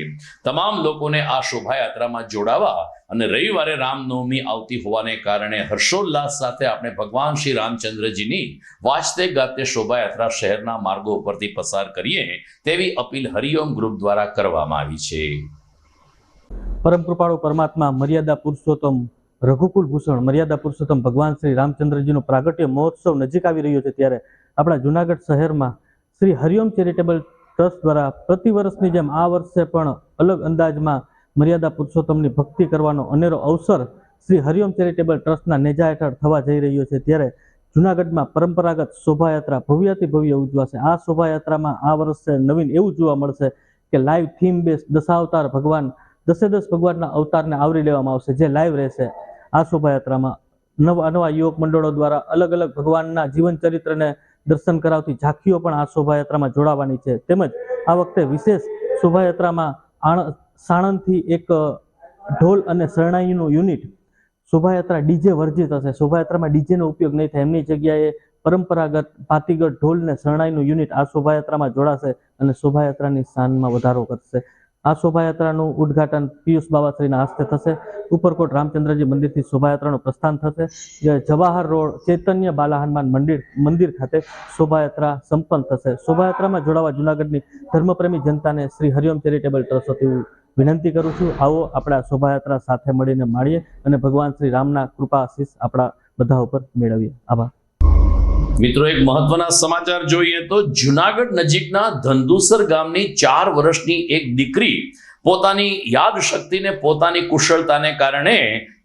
Speaker 1: તમામ લોકોને આ શોભાયાત્રામાં જોડાવા અને રવિવારે રામનવમી આવતી હોવાને કારણે હર્ષોલ્લાસ સાથે આપણે ભગવાન શ્રી રામચંદ્રજીની વાજતે ગાતે શોભાયાત્રા શહેરના માર્ગો ઉપરથી પસાર કરીએ તેવી અપીલ હરિઓમ ગ્રુપ દ્વારા કરવામાં આવી છે.
Speaker 14: પરમ કૃપાળુ પરમાત્મા મર્યાદા પુરુષોત્તમ રઘુકુલ ભૂષણ મર્યાદા પુરુષોત્તમ ભગવાન શ્રી રામચંદ્રજીનો પ્રાગટ્ય મહોત્સવ નજીક આવી રહ્યો છે ત્યારે આપણા જૂનાગઢ શહેરમાં શ્રી હરિઓમ ચેરિટેબલ ટ્રસ્ટ દ્વારા પ્રતિવર્ષની જેમ આ વર્ષે પણ અલગ અંદાજમાં મર્યાદા પુરુષોત્તમની ભક્તિ કરવાનો અનેરો અવસર શ્રી હરિઓમ ચેરિટેબલ ટ્રસ્ટના નેજા હેઠળ થવા જઈ રહ્યો છે. ત્યારે જૂનાગઢમાં પરંપરાગત શોભાયાત્રા ભવ્યાતિ ભવ્ય ઉજવાશે. આ શોભાયાત્રામાં આ વર્ષે નવીન એવું જોવા મળશે કે લાઈવ થીમ બેઝ દશાવતાર ભગવાન 10 ભગવાનના અવતારને આવરી લેવામાં આવશે જે લાઈવ રહેશે. આ શોભાયાત્રામાં નવા યુવક મંડળો દ્વારા અલગ અલગ ભગવાનના જીવન ચરિત્રને દર્શન કરાવતી ઝાંખીઓ પણ આ શોભાયાત્રામાં જોડાવાની છે. તેમજ આ વખતે વિશેષ શોભાયાત્રામાં સાણંદથી એક ઢોલ અને શરણાઈનું યુનિટ શોભાયાત્રા ડીજે વર્જિત હશે. શોભાયાત્રામાં ડીજેનો ઉપયોગ નહીં થાય એમની જગ્યાએ પરંપરાગત ભાતીગઢ ઢોલ અને શરણાઈનું યુનિટ આ શોભાયાત્રામાં જોડાશે અને શોભાયાત્રાની શાનમાં વધારો કરશે. આ શોભાયાત્રાનું ઉદ્ઘાટન પિયુષ બાવાશ્રીના હસ્તે થશે. ઉપરકોટ રામચંદ્રજી મંદિરથી શોભાયાત્રાનું પ્રસ્થાન થશે. જવાહર રોડ ચૈતન્ય બાલા હનુમાન મંદિર ખાતે શોભાયાત્રા સંપન્ન થશે. શોભાયાત્રામાં જોડાવા જૂનાગઢની ધર્મપ્રેમી જનતાને શ્રી હરિઓમ ચેરિટેબલ ટ્રસ્ટ વતી વિનંતી કરું છું. આવો આપણે આ શોભાયાત્રા સાથે મળીને માણીએ અને ભગવાન શ્રી રામના કૃપા આશીષ આપણા બધા ઉપર મેળવીએ. આભાર.
Speaker 1: મિત્રો એક મહત્વના સમાચાર જોઈએ તો જૂનાગઢ નજીકના ધંધુસર ગામની 4 વર્ષની એક દીકરી પોતાની યાદ શક્તિને પોતાની કુશળતાને કારણે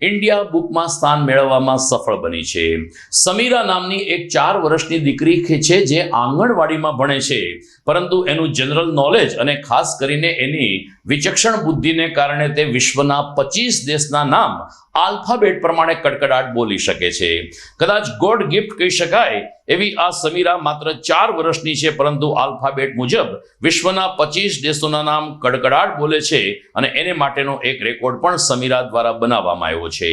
Speaker 1: ઇન્ડિયા બુકમાં સ્થાન મેળવવામાં સફળ બની છે. સમીરા નામની એક 4 વર્ષની દીકરી છે જે આંગણવાડીમાં ભણે છે પરંતુ એનું જનરલ નોલેજ અને ખાસ કરીને એની વિચક્ષણ બુદ્ધિને કારણે તે વિશ્વના 25 દેશના નામ આલ્ફાબેટ પ્રમાણે કડકડાટ બોલી શકે છે. કદાચ ગોડ ગિફ્ટ કહી શકાય એવી આ સમીરા માત્ર 4 વર્ષની છે પરંતુ આલ્ફાબેટ મુજબ વિશ્વના 25 દેશોના નામ કડકડાટ બોલે છે અને એને માટેનો એક રેકોર્ડ પણ સમીરા દ્વારા બનાવવામાં આવ્યો છે.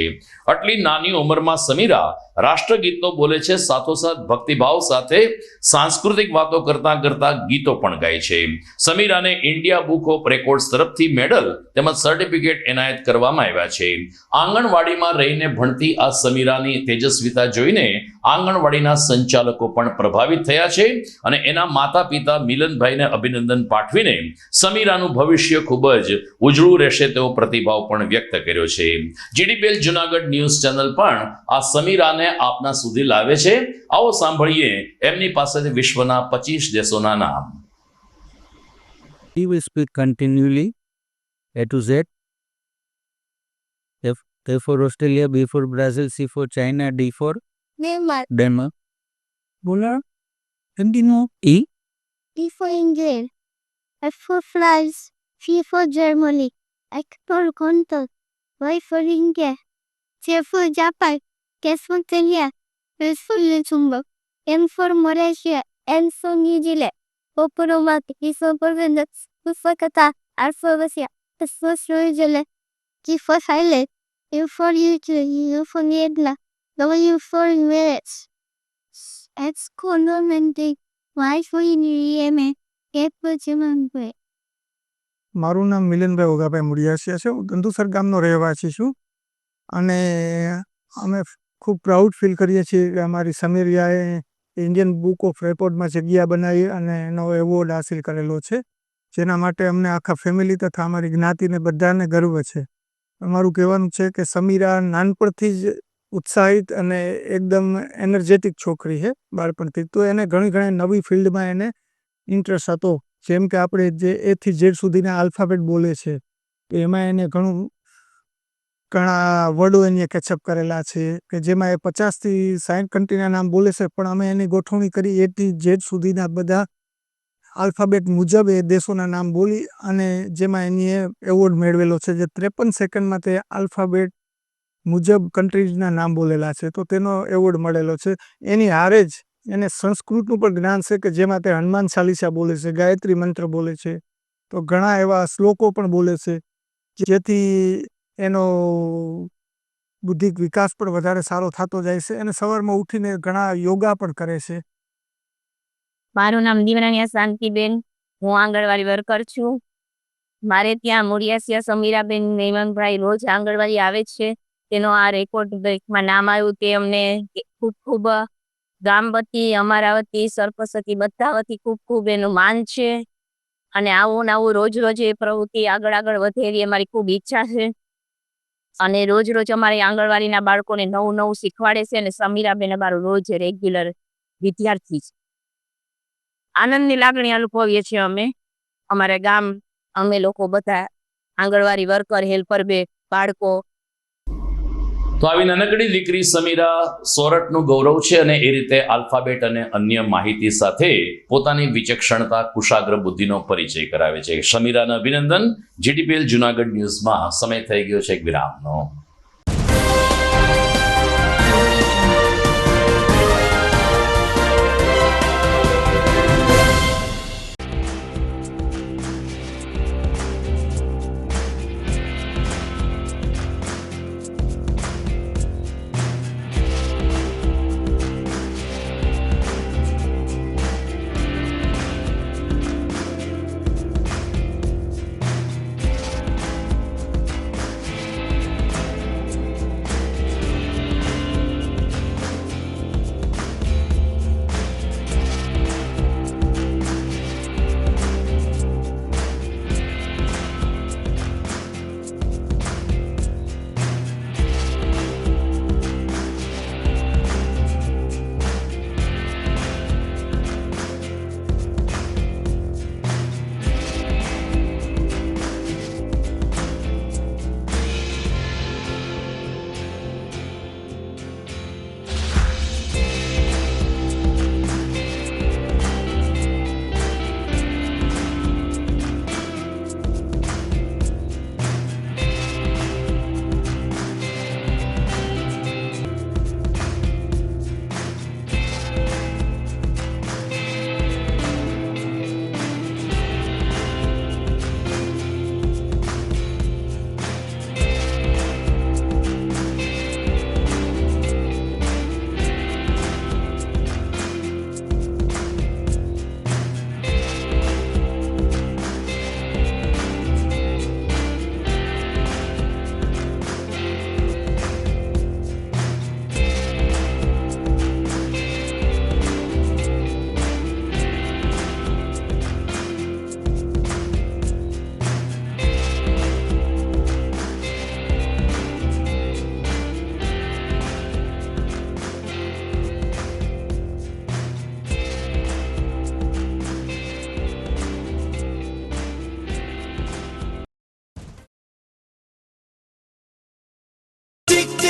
Speaker 1: આટલી નાની ઉંમરમાં સમીરા રાષ્ટ્રગીતો બોલે છે, સાથોસાથ ભક્તિભાવ સાથે સાંસ્કૃતિક વાતો કરતા કરતા ગીતો પણ ગાય છે. સમીરાને ઇન્ડિયા બુક ઓફ રેકોર્ડ્સ તરફથી મેડલ તેમજ સર્ટિફિકેટ એનાયત કરવામાં આવ્યા છે. આંગણવાડીમાં રહીને ભણતી આ સમીરાની તેજસ્વીતા જોઈને આંગણવાડીના સંચાલકો પણ પ્રભાવિત થયા છે અને એના માતા પિતા મિલનભાઈને અભિનંદન પાઠવીને સમીરાનું ભવિષ્ય ખૂબ જ ઉજળું રહેશે તેવો પ્રતિભાવ પણ વ્યક્ત કર્યો છે. જીડીપીએલ જૂનાગઢ ન્યૂઝ ચેનલ પણ આ સમીરાને આપના સુધી લાવે છે. આવો સાંભળીએ એમની પાસેથી વિશ્વના 25 દેશોના નામ.
Speaker 15: He will speak continually A to Z. A for Australia, B for Brazil, C for China, D for Denmark. बोला continue. E.
Speaker 9: E for England. F for France. G for Germany. X for Congo. Y for India. J for Japan. K for Kenya. S for Luxembourg. M for Malaysia. N for New Zealand. O for Oman. E for Barbados. U for Qatar. R for Russia. S for Switzerland. G for Thailand. U for UK. U for Netherlands. W for US. X for Normandy. Y for Yemen. F for Zimbabwe.
Speaker 16: મારું નામ મિલનભાઈ ઓગાભાઈ મુડિયાસિયા છે. હું ધંધુસર ગામનો રહેવાસી છું અને અમે ખૂબ પ્રાઉડ ફીલ કરીએ છીએ કે અમારી સમીરિયાએ ઇન્ડિયન બુક ઓફ રેકોર્ડમાં જગ્યા બનાવી અને એનો એવોર્ડ હાસિલ કરેલો છે, જેના માટે અમને આખા ફેમિલી તથા અમારી જ્ઞાતિને બધાને ગર્વ છે. અમારું કહેવાનું છે કે સમીરા નાનપણથી જ ઉત્સાહિત અને એકદમ એનર્જેટિક છોકરી છે બાળપણથી. તો એને ઘણી નવી ફિલ્ડમાં એને ઇન્ટરેસ્ટ હતો. જેમ કે આપણે જે A થી Z સુધીના આલ્ફાબેટ બોલે છે એમાં એને ઘણા વર્ડો એને કેચઅપ કરેલા છે કે જેમાં એ 50 થી 60 કન્ટ્રીના નામ બોલે છે, પણ અમે એની ગોઠવણી કરી A થી Z સુધીના બધા આલ્ફાબેટ મુજબ એ દેશોના નામ બોલી અને જેમાં એની એવોર્ડ મેળવેલો છે, જે 53 સેકન્ડમાં તે આલ્ફાબેટ મુજબ કન્ટ્રીઝના નામ બોલેલા છે, તો તેનો એવોર્ડ મળેલો છે. એની હારે જ એને સંસ્કૃતનું પણ જ્ઞાન છે કે જેમાં તે હનુમાન ચાલીસા બોલે છે, ગાયત્રી મંત્ર બોલે છે, તો ઘણા એવા શ્લોકો પણ બોલે છે, જેથી એનો બુદ્ધિક વિકાસ પણ વધારે સારો થતો જાય છે. અને સવારમાં ઉઠીને ઘણા યોગા પણ કરે છે.
Speaker 17: મારું નામ દીવરાણીયા શાંતિબેન, હું આંગણવાડી વર્કર છું. મારે ત્યાં મુડિયાસિયા સમીરાબેન હેમંતભાઈ રોજ આંગણવાડી આવે છે, તેનો આ રેકોર્ડ માં નામ આવ્યું તે અમને ખૂબ ગામ વતી, અમારા વતી, સરપંચ વતી, બધા વતી ખૂબ એનું માન છે. અને આવું ને આવું રોજ એ પ્રવૃત્તિ આગળ વધે એવી અમારી ખૂબ ઈચ્છા છે. અને રોજ અમારી આંગણવાડીના બાળકોને નવું શીખવાડે છે. અને સમીરાબેન અમારું રોજ રેગ્યુલર વિદ્યાર્થી છે. આનંદની લાગણી અનુભવીએ છીએ અમે, અમારા ગામ, અમે લોકો બધા આંગણવાડી વર્કર, હેલ્પર બે બાળકો.
Speaker 1: તો આવી નાનકડી દીકરી સમીરા સોરઠનું ગૌરવ છે અને એ રીતે આલ્ફાબેટ અને અન્ય માહિતી સાથે પોતાની વિચક્ષણતા, કુશાગ્ર બુદ્ધિનો પરિચય કરાવે છે. સમીરાને અભિનંદન. GTPL જુનાગઢ ન્યૂઝમાં સમય થઈ ગયો છે એક વિરામનો.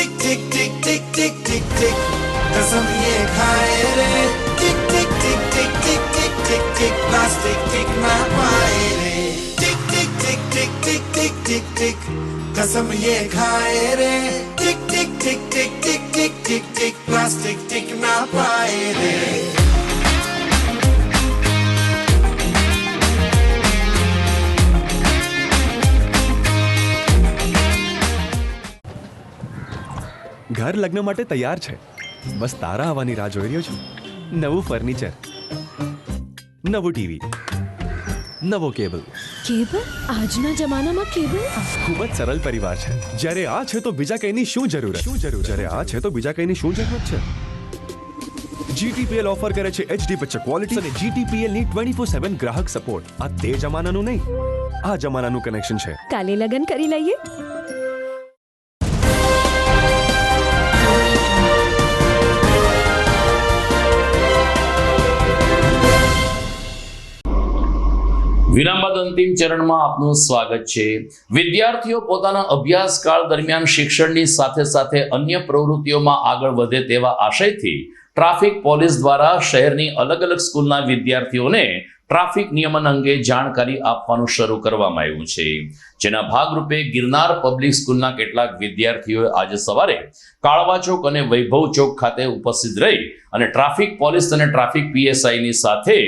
Speaker 18: टिक टिक टिक टिक टिक टिक टिक कसम ये खाए रे टिक टिक टिक टिक टिक टिक टिक टिक प्लास्टिक टिक ना पाए रे टिक टिक टिक टिक टिक टिक टिक टिक कसम ये खाए रे टिक टिक टिक टिक टिक टिक टिक टिक प्लास्टिक टिक ना पाए रे
Speaker 19: ઘર લગ્ન માટે તૈયાર છે, બસ તારા આવવાની રાહ જોઈ રહ્યો છું. નવું ફર્નિચર, નવું ટીવી, નવો કેબલ.
Speaker 20: કેબલ? આજના જમાનામાં કેબલ?
Speaker 19: ખૂબ જ સરળ પરિવાર છે. જ્યારે આ છે તો બીજા કઈની શું જરૂરત? જ્યારે આ છે તો બીજા કઈની શું જરૂરત છે? GTPL ઓફર કરે છે HD પિક્ચર ક્વોલિટી અને GTPL ની 24/7 ગ્રાહક સપોર્ટ. આ તે જમાનાનું નહીં, આ જમાનાનું કનેક્શન છે.
Speaker 20: કાલે લગન કરી લઈએ.
Speaker 1: વિરામ બાદ અંતિમ ચરણમાં આપનું સ્વાગત છે. વિદ્યાર્થીઓ પોતાના અભ્યાસકાળ દરમિયાન શિક્ષણની સાથે સાથે અન્ય પ્રવૃત્તિઓમાં આગળ વધે તેવા આશયથી ટ્રાફિક પોલીસ દ્વારા શહેરની અલગ અલગ સ્કૂલના વિદ્યાર્થીઓને ટ્રાફિક નિયમન અંગે જાણકારી આપવાનું શરૂ કરવામાં આવ્યું છે. જેના ભાગરૂપે ગિરનાર પબ્લિક સ્કૂલના કેટલાક વિદ્યાર્થીઓએ આજે સવારે કાળવા ચોક અને વૈભવ ચોક ખાતે ઉપસ્થિત રહી અને ટ્રાફિક પોલીસ અને ટ્રાફિક PSIની સાથે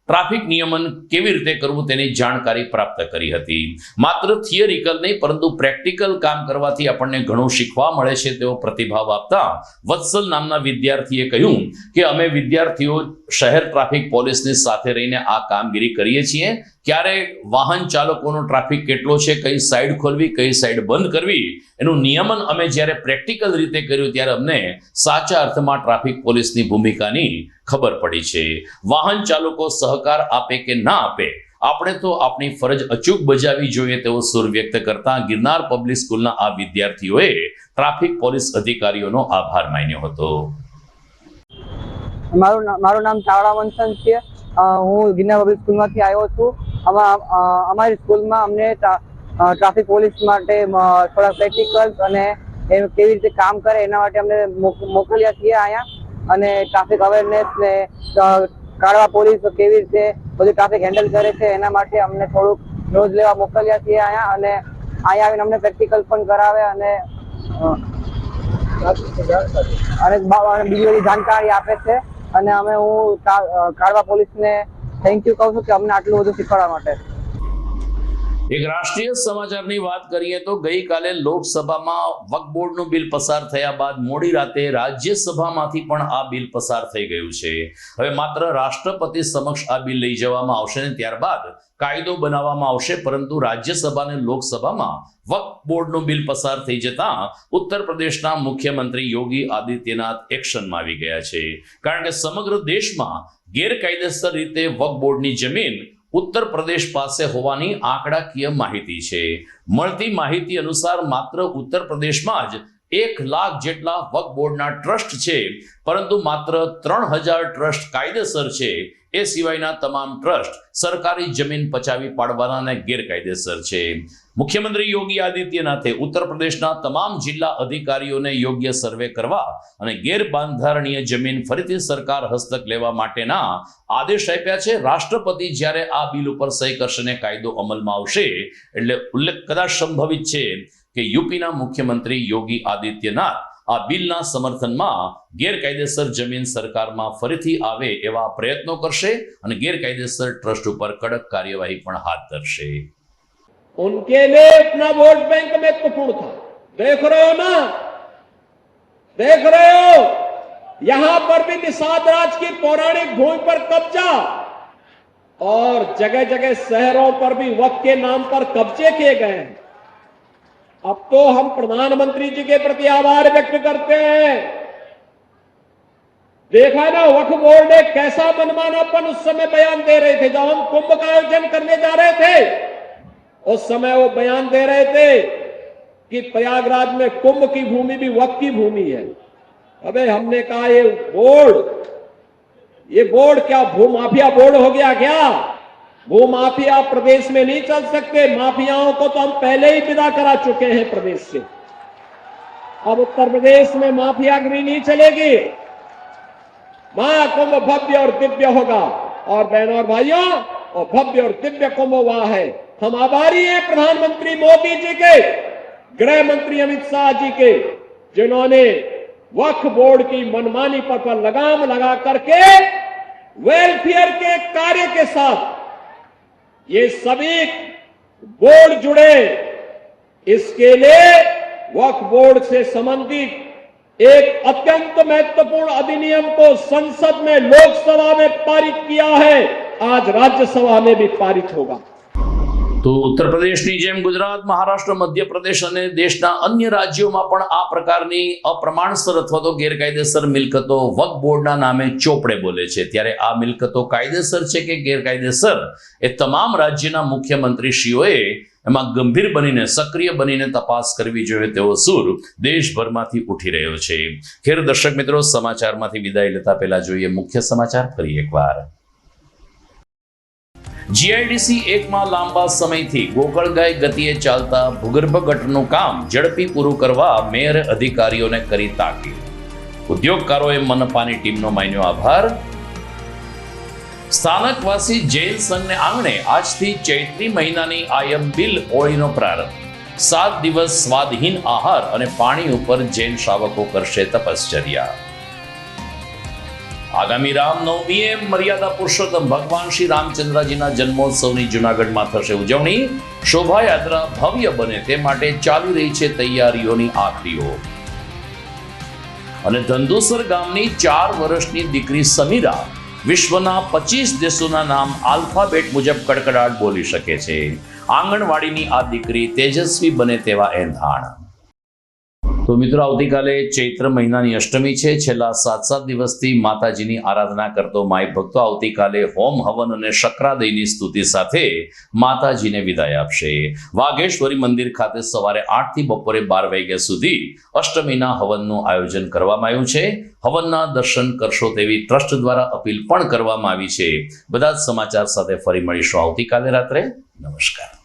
Speaker 1: ટ્રાફિક નિયમન કેવી રીતે કરવું તેની જાણકારી પ્રાપ્ત કરી હતી. માત્ર થિયરિકલ નહીં પરંતુ પ્રેક્ટિકલ કામ કરવાથી આપણને ઘણું શીખવા મળે છે તેવો પ્રતિભાવ આપતા વત્સલ નામના વિદ્યાર્થીએ કહ્યું કે અમે વિદ્યાર્થીઓ શહેર ટ્રાફિક પોલીસની સાથે રહીને આ કામગીરી કરીએ છીએ. ક્યારે વાહન ચાલકોનો ટ્રાફિક કેટલો છે, કઈ સાઈડ ખોલવી, કઈ સાઈડ બંધ કરવી, એનું નિયમન અમે જ્યારે પ્રેક્ટિકલ રીતે કર્યું ત્યારે અમને સાચા અર્થમાં ટ્રાફિક પોલીસની ભૂમિકાની ખબર પડી છે. વાહન ચાલકો સહકાર આપે કે ના આપે, આપણે તો આપણી ફરજ અચૂક બજાવવી જોઈએ તેવો સુર વ્યક્ત કરતા ગિરનાર પબ્લિક સ્કૂલના આ વિદ્યાર્થીઓએ ટ્રાફિક પોલીસ અધિકારીઓનો આભાર માન્યો હતો.
Speaker 21: મારું નામ ચાવડા વંશન છે. હું ગિરનાર પબ્લિક સ્કૂલમાંથી આવ્યો છું. અમારી સ્કૂલમાં અમને ટ્રાફિક પોલીસ માટે થોડા પ્રેક્ટિકલ્સ અને એ કેવી રીતે કામ કરે એના માટે અમને મોકલ્યા છીએ અહીંયા. અને ટ્રાફિક અવેરનેસ ને કાળવા પોલીસ કેવી રીતે બધું ટ્રાફિક હેન્ડલ કરે છે એના માટે અમને થોડુંક નોંધ લેવા મોકલ્યા છીએ અહીંયા. અને અહીંયા આવીને અમને પ્રેક્ટિકલ પણ કરાવે અને બીજી બધી જાણકારી આપે છે. અને અમે હું કાળવા પોલીસને થેન્ક યુ કહું છું કે અમને આટલું બધું શીખવાડવા માટે.
Speaker 1: એક રાષ્ટ્રીય સમાચારની વાત કરીએ તો ગઈકાલે લોકસભામાં વક્ફ બોર્ડનું બિલ પસાર થયા બાદ મોડી રાતે રાજ્યસભામાંથી પણ આ બિલ પસાર થઈ ગયું છે. હવે માત્ર રાષ્ટ્રપતિ સમક્ષ આ બિલ લઈ જવામાં આવશે અને ત્યારબાદ કાયદો બનાવવામાં આવશે. પરંતુ રાજ્યસભા અને લોકસભામાં વક્ફ બોર્ડનું બિલ પસાર થઈ જતા ઉત્તર પ્રદેશના મુખ્યમંત્રી યોગી આદિત્યનાથ એક્શનમાં આવી ગયા છે. કારણ કે સમગ્ર દેશમાં ગેરકાયદેસર રીતે વક્ફ બોર્ડની જમીન ઉત્તર પ્રદેશ પાસે હોવાની આંકડાકીય માહિતી છે. મળતી માહિતી અનુસાર માત્ર ઉત્તર પ્રદેશમાં જ 1 લાખ જેટલા વક્ફ બોર્ડના ટ્રસ્ટ છે, પરંતુ માત્ર 3000 ટ્રસ્ટ કાયદેસર છે. એ સિવાયના તમામ ટ્રસ્ટ સરકારી જમીન પચાવી પાડવાના અને ગેરકાયદેસર છે. મુખ્યમંત્રી યોગી આદિત્યનાથે ઉત્તર પ્રદેશના તમામ જિલ્લા અધિકારીઓને યોગ્ય સર્વે કરવા અને ગેરબાંધારણીય જમીન ફરીથી સરકાર હસ્તક લેવા માટેના આદેશ આપ્યા છે. રાષ્ટ્રપતિ જ્યારે આ બિલ ઉપર સહી કરશે અને કાયદો અમલમાં આવશે એટલે ઉલ્લેખ કદાચ સંભવિત છે કે યુપીના મુખ્યમંત્રી યોગી આદિત્યનાથ આ બિલના સમર્થનમાં ગેરકાયદેસર જમીન સરકારમાં ફરીથી આવે એવા પ્રયત્નો કરશે અને ગેરકાયદેસર ટ્રસ્ટ ઉપર કડક કાર્યવાહી પણ હાથ ધરશે.
Speaker 22: उनके लिए अपना वोट बैंक महत्वपूर्ण था. देख रहे हो ना, देख रहे हो यहां पर भी निषाद राज की पौराणिक भूमि पर कब्जा और जगह जगह शहरों पर भी वक्फ के नाम पर कब्जे किए गए हैं. अब तो हम प्रधानमंत्री जी के प्रति आभार व्यक्त करते हैं. देखा ना वक्फ बोर्ड ने कैसा मनमानापन उस समय बयान दे रहे थे. जब हम कुंभ का आयोजन करने जा रहे थे उस समय वो बयान दे रहे थे कि प्रयागराज में कुंभ की भूमि भी वक्फ की भूमि है. अबे हमने कहा ये बोर्ड क्या भूमाफिया बोर्ड हो गया क्या? भूमाफिया प्रदेश में नहीं चल सकते. माफियाओं को तो हम पहले ही विदा करा चुके हैं प्रदेश से. अब उत्तर प्रदेश में माफियागिरी नहीं चलेगी। महाकुंभ भव्य और दिव्य होगा और बहनों और भाइयों, और भव्य और दिव्य कुंभ वहां है। हम आभारी हैं प्रधानमंत्री मोदी जी के, गृह मंत्री अमित शाह जी के, जिन्होंने वक्फ बोर्ड की मनमानी पर लगाम लगा करके वेलफेयर के कार्य के साथ ये सभी बोर्ड जुड़े। इसके लिए वक्फ बोर्ड से संबंधित एक अत्यंत महत्वपूर्ण अधिनियम को संसद में, लोकसभा में पारित किया है, आज राज्यसभा में भी पारित होगा।
Speaker 1: તો ઉત્તર પ્રદેશની જેમ ગુજરાત, મહારાષ્ટ્ર, મધ્યપ્રદેશ અને દેશના અન્ય રાજ્યોમાં પણ આ પ્રકારની અપ્રમાણસર અથવા તો ગેરકાયદેસર મિલકતો વક્ફ બોર્ડના નામે ચોપડે બોલે છે। ત્યારે આ મિલકતો કાયદેસર છે કે ગેરકાયદેસર એ તમામ રાજ્યના મુખ્યમંત્રીશ્રીઓએ એમાં ગંભીર બનીને, સક્રિય બનીને તપાસ કરવી જોઈએ તેવો સૂર દેશભરમાંથી ઉઠી રહ્યો છે। ખેર દર્શક મિત્રો, સમાચારમાંથી વિદાય લેતા પહેલા જોઈએ મુખ્ય સમાચાર ફરી એકવાર। જીઆઈડીસી 1 માં લાંબા સમયથી ગોકળગાય ગતિએ ચાલતા ભૂગર્ભ ગટરનું કામ ઝડપી પૂરું કરવા મેયરે અધિકારીઓને કરી તાકીદ। ઉદ્યોગકારોએ મનપાની ટીમનો માન્યો આભાર। સ્થાનકવાસી જૈન સંઘને આંગણે આજથી ચૈત્રી મહિનાની આયમ બિલ હોળીનો પ્રારંભ। 7 દિવસ સ્વાદહીન આહાર અને પાણી ઉપર જૈન શ્રાવકો કરશે તપશ્ચર્યા। આગામી રામનવમીએ મર્યાદા પુરુષોત્તમ ભગવાન શ્રી રામચંદ્રજીના જન્મોત્સવની જૂનાગઢમાં થશે ઉજવણી। શોભાયાત્રા ભવ્ય બને તે માટે ચાલી રહી છે તૈયારીઓની આખરી ઓપ। અને ધંધુસર ગામની 4 વર્ષની દીકરી સમીરા વિશ્વના 25 દેશોના નામ આલ્ફાબેટ મુજબ કડકડાટ બોલી શકે છે। આંગણવાડીની આ દીકરી તેજસ્વી બને તેવા એંધાણ। તો મિત્રો, આવતીકાલે ચૈત્ર મહિનાની અષ્ટમી છે। છેલ્લા 7 દિવસથી માતાજીની આરાધના કરતો માઈ ભક્તો આવતીકાલે હોમ હવન અને શક્રાદયની સ્તુતિ સાથે માતાજીને વિદાય આપશે। વાઘેશ્વરી મંદિર ખાતે સવારે 8 થી બપોરે 12 વાગ્યા સુધી અષ્ટમીના હવનનું આયોજન કરવામાં આવ્યું છે। હવનના દર્શન કરશો તેવી ટ્રસ્ટ દ્વારા અપીલ પણ કરવામાં આવી છે। બધા જ સમાચાર સાથે ફરી મળીશું આવતીકાલે રાત્રે। નમસ્કાર।